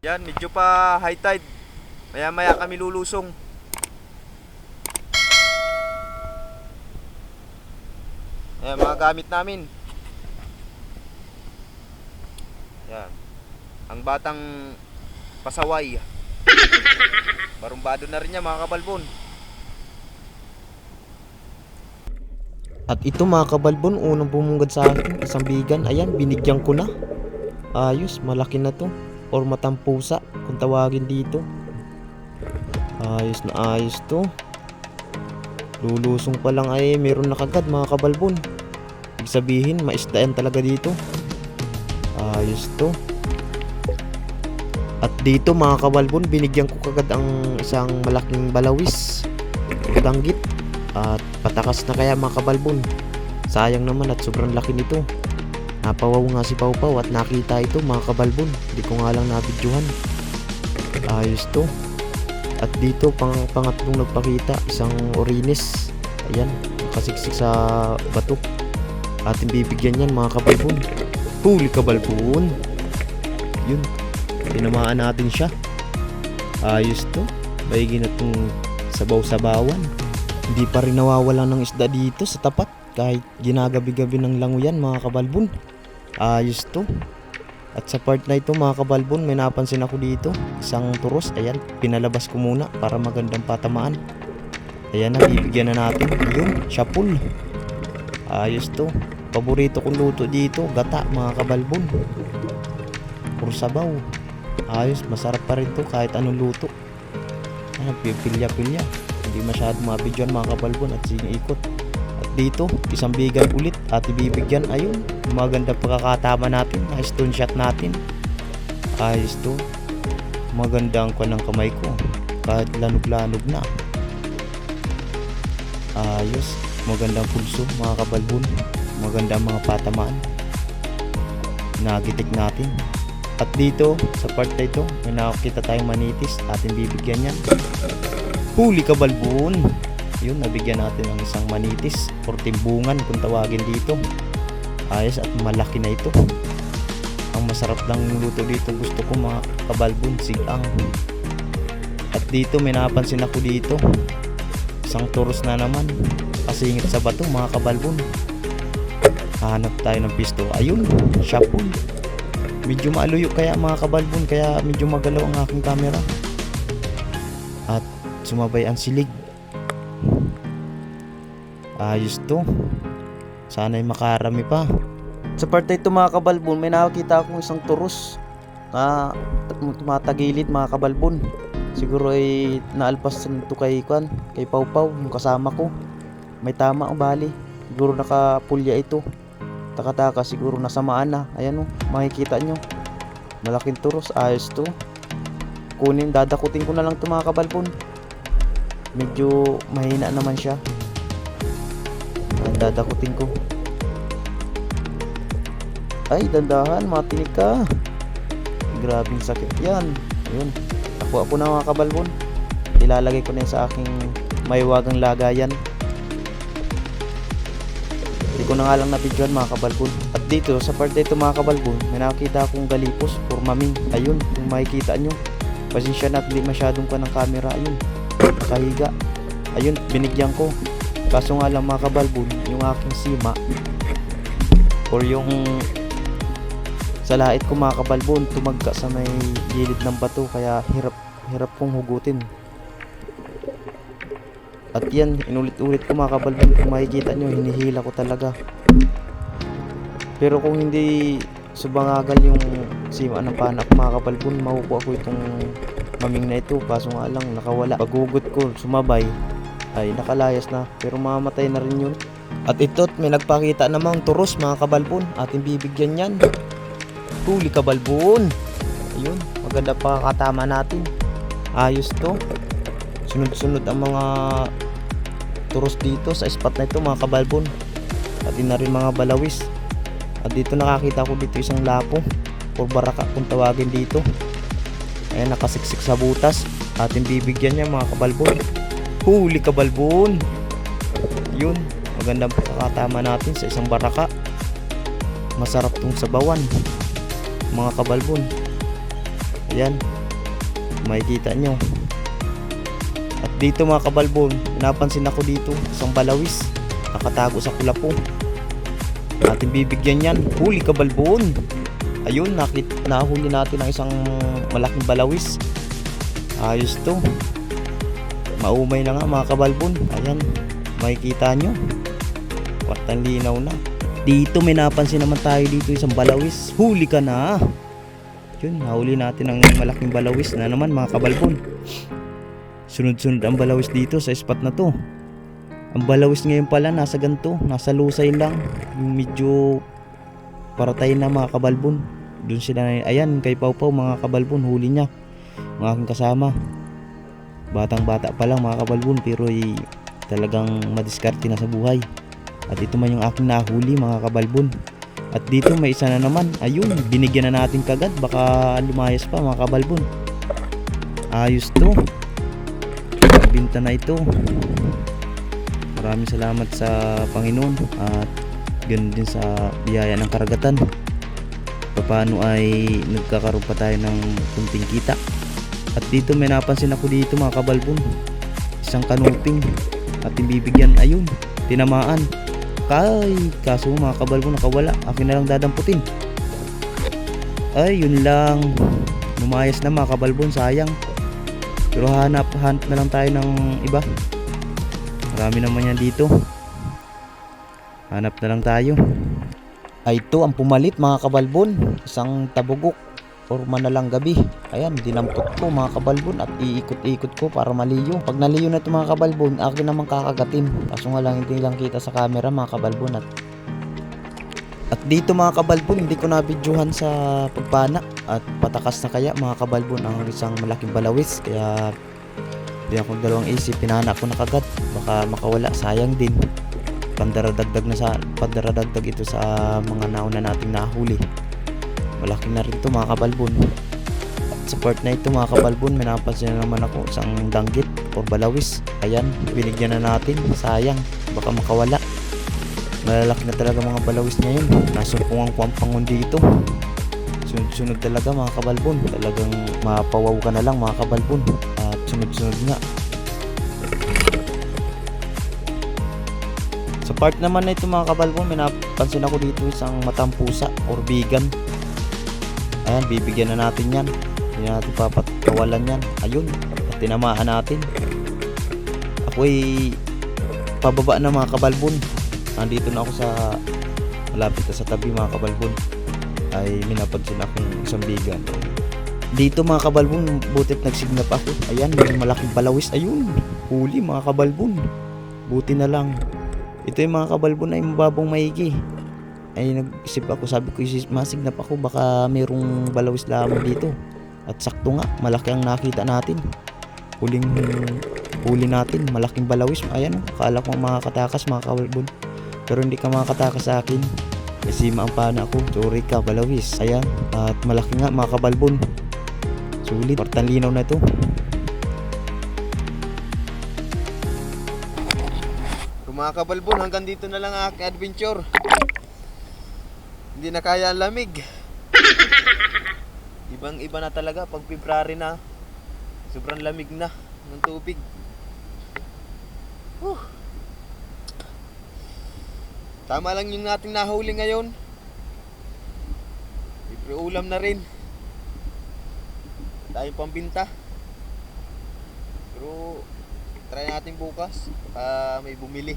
Yan, medyo pa high tide. Maya maya kami lulusong. Ayan mga gamit namin. Yan. Ang batang pasaway. Barumbado na rin niya mga kabalbon. At ito mga kabalbon, unang bumungad sa akin, isang bigan. Ayan, binigyan ko na. Ayos, malaki na to. Or matampusa kung tawagin dito. Ayos na ayos to. Lulusong pa lang ay meron na kagad mga kabalbon. Ibig sabihin maisdaan talaga dito. Ayos to. At dito mga kabalbon, binigyan ko kagad ang isang malaking balawis o danggit. At patakas na kaya mga kabalbon. Sayang naman at sobrang laki nito. Napawaw nga si Pau Pau at nakita ito mga kabalbon. Hindi ko nga lang nabidyohan. Ayos to. At dito pangatlong nagpakita, isang orines. Ayan, nakasiksik sa bato. Ating bibigyan yan mga kabalbon. Huli kabalbon. Yun, tinamaan natin siya. Ayos to. Baigi na itong sabaw-sabawan. Hindi pa rin nawawala ng isda dito sa tapat. Kahit ginagabi-gabi ng languyan mga kabalbon. Ayos to. At sa part na ito mga kabalbon, may napansin ako dito, isang turos. Ayan, pinalabas ko muna para magandang patamaan. Ayan na, bibigyan na natin. Yun, syapul. Ayos to. Paborito kong luto dito, gata mga kabalbon. Puro sabaw. Ayos, masarap pa rin to kahit anong luto. Ayan, pilya-pilya. Hindi masyadong mabidyoan mga kabalbon at siniikot. Dito, isang bigan ulit at ibibigyan. Ayun, maganda pagkakatama natin, mga stone shot natin. Ayos to. Magandang ko ng kamay ko kahit lanog-lanog na. Ayos, magandang pulso mga kabalbon. Magandang mga patamaan. Nagitik natin. At dito, sa part na ito, may nakakita tayong manitis. Ating bibigyan yan. Huli kabalbon. Yun, nabigyan natin ng isang manitis or timbungan kung tawagin dito. Ayos at malaki na ito. Ang masarap lang luto dito, gusto ko mga kabalbon, sigang. At dito may napansin ako dito, isang turos na naman, kasingit sa bato mga kabalbon. Hanap tayo ng pisto. Ayun, syapul. Medyo maaluyo kaya mga kabalbon, kaya medyo magalaw ang aking camera. At sumabay ang silig. Ayos to. Sana'y makarami pa. Sa part na ito mga kabalbon, may nakakita akong isang turos na tumatagilid mga kabalbon. Siguro ay naalpas nito kay Pau Pau, yung kasama ko. May tama o bali. Siguro nakapulya ito. Taka-taka, siguro nasamaan na. Ayan o, makikita nyo. Malaking turos. Ayos to. Kunin, dadakutin ko na lang ito mga kabalbon. Medyo mahina naman siya. Dadakutin ko. Ay, dandahan, matinig ka. Grabing sakit yan. Ayun, ako na mga kabalbon. Ilalagay ko na sa aking maywagang lagayan. Hindi ko na nga lang nabidyoan mga kabalbon. At dito, sa part dito mga kabalbon, may nakakita akong galipos or maming. Ayun, kung makikita nyo. Pasensya na at hindi masyadong ka ng camera. Ayun, nakahiga. Ayun, binigyan ko. Kaso nga lang mga kabalbon, yung aking sima or yung salait ko mga kabalbon, tumagka sa may gilid ng bato, kaya hirap kong hugutin. At yan, inulit-ulit ko mga kabalbon. Kung makikita nyo, hinihila ko talaga. Pero kung hindi subangagal yung sima ng panak mga kabalbon, makukuha ko itong maming na ito. Kaso nga lang, nakawala. Pagugot ko, sumabay, ay nakalayas na. Pero mamamatay na rin yun. At ito't may nagpakita namang turos mga kabalbon. Ating bibigyan yan. Huli kabalbon. Ayun, maganda pa katama natin. Ayos to. Sunod-sunod ang mga turos dito sa spot na ito mga kabalbon. Pati na rin mga balawis. At dito nakakita ko dito isang lapo or baraka kung tawagin dito. Ayan, nakasiksik sa butas. Ating bibigyan niya mga kabalbon. Huli kabalbon. Yun, magandang pakakatama natin sa isang baraka. Masarap tong sabawan mga kabalbon. Ayan, makikita nyo. At dito mga kabalbon, napansin ako dito isang balawis nakatago sa kulapo. Ating bibigyan yan. Huli kabalbon. Ayun, nahuli natin ang isang malaking balawis. Ayos to. Maumay na nga mga kabalbon. Ayan, makikita nyo, kwartang linaw na. Dito may napansin naman tayo dito isang balawis. Huli ka na. Yun, nahuli natin ang malaking balawis na naman mga kabalbon. Sunod-sunod ang balawis dito sa spot na to. Ang balawis ngayon pala nasa ganito, nasa lusay lang. Yung medyo paratay na mga kabalbon. Doon sila na, ayan kay Pau Pau mga kabalbon, huli niya. Mga aking kasama. Batang bata pa lang mga kabalbon, pero talagang madiskarte na sa buhay. At ito man yung aking nahuli mga kabalbon. At dito may isa na naman. Ayun, binigyan na natin kagad, baka lumayas pa mga kabalbon. Ayos to. Binta na ito. Maraming salamat sa Panginoon at ganoon din sa biyaya ng karagatan. Paano ay nagkakaroon pa tayo ng kunting kita. At dito may napansin ako dito mga kabalbon, isang kanuping. At bibigyan, ayun, tinamaan. Kaso mga kabalbon nakawala. Akin na lang dadamputin. Ay, yun lang. Lumayas na mga kabalbon, sayang. Pero hanap na lang tayo ng iba. Marami naman yan dito. Hanap na lang tayo. Ay, ito ang pumalit mga kabalbon. Isang tabugok or manalang gabi. Ayan, dinampot ko mga kabalbon at iikot-ikot ko para maliyo. Pag naliyo na ito mga kabalbon, akin naman kakagatin. Kaso nga lang hindi lang kita sa camera mga kabalbon. At dito mga kabalbon, hindi ko nabidyohan sa pagpana. At patakas na kaya mga kabalbon ang isang malaking balawis. Kaya hindi ako dalawang isip, pinana ko na kagad. Baka makawala, sayang din. Pandaradagdag ito sa mga nauna nating nahuli. Malaki na rin ito mga kabalbon. At sa part na ito mga kabalbon, may napansin na naman ako isang danggit o balawis. Ayan, binigyan na natin. Sayang, baka makawala. Malalaki na talaga mga balawis ngayon. Nasumpungan ko ang pangon dito. Sunod-sunod talaga mga kabalbon. Talagang mapawaw ka na lang mga kabalbon. At sunod-sunod nga. Sa part naman na ito mga kabalbon, may napansin ako dito isang matampusa or bigan. Ayan, bibigyan na natin yan. Hindi na natin papatawalan yan. Ayun, at tinamaan natin. Ako'y pababa na mga kabalbon. Nandito na ako sa malapit na sa tabi mga kabalbon. Ay minapansin akong isang bigan. Dito mga kabalbon, butit nagsignap ako. Ayan, may malaking balawis. Ayun, huli mga kabalbon. Buti na lang. Ito yung mga kabalbon ay mababong maigi. Ay nag-isip ako, sabi ko masignap ako, baka mayroong balawis lamang dito. At sakto nga, malaki ang nakita natin. Huli natin, malaking balawis. Ayan, akala ko makakatakas mga kabalbon. Pero hindi ka makakatakas sa akin. Kasi maampana ako. Sorry ka, balawis. Ayan, at malaki nga mga kabalbon. Sulit, partang linaw na ito. Mga kabalbon, hanggang dito na lang ang aking adventure. Hindi na kaya ang lamig. Ibang iba na talaga pag February na. Sobrang lamig na ng tubig. Tama lang yung ating nahuli ngayon. Libre ulam na rin. Tayong pambinta. Pero Try natin bukas. Baka may bumili.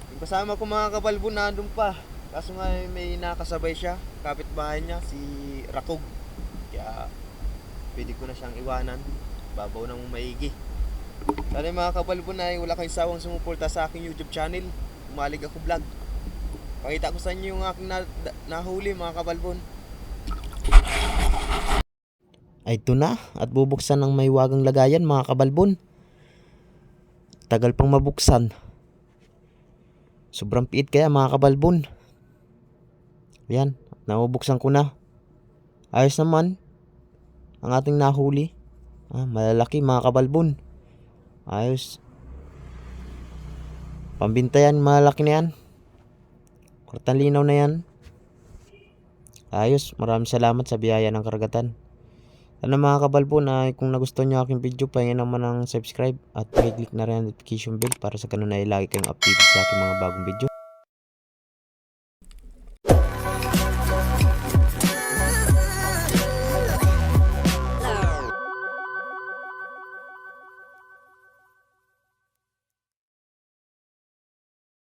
Yung kasama ko mga kabalbon nandun pa. Kaso nga may nakasabay siya. Kapitbahay niya, si Rakog. Kaya pwede ko na siyang iwanan. Babaw ng maigi. Sana yung mga kabalbon ay wala kayong sawang sumuporta sa aking YouTube channel. Umalig ako vlog. Pakita ko sa inyo yung aking nahuli mga kabalbon. Ay ito na at bubuksan ng may wagang lagayan mga kabalbon. Tagal pang mabuksan. Sobrang piit kaya mga kabalbon. Yan, nabubuksan ko na. Ayos naman ang ating nahuli. Malalaki mga kabalbon. Ayos. Pambinta yan, malaki na yan. Kwartang linaw na yan. Ayos, maraming salamat sa biyaya ng karagatan. Sana mga kabalbon ay kung nagustuhan nyo aking video, pahingin naman ng subscribe at i-click na rin ang notification bell para sa ganun ay lagi kayong updated sa aking mga bagong video.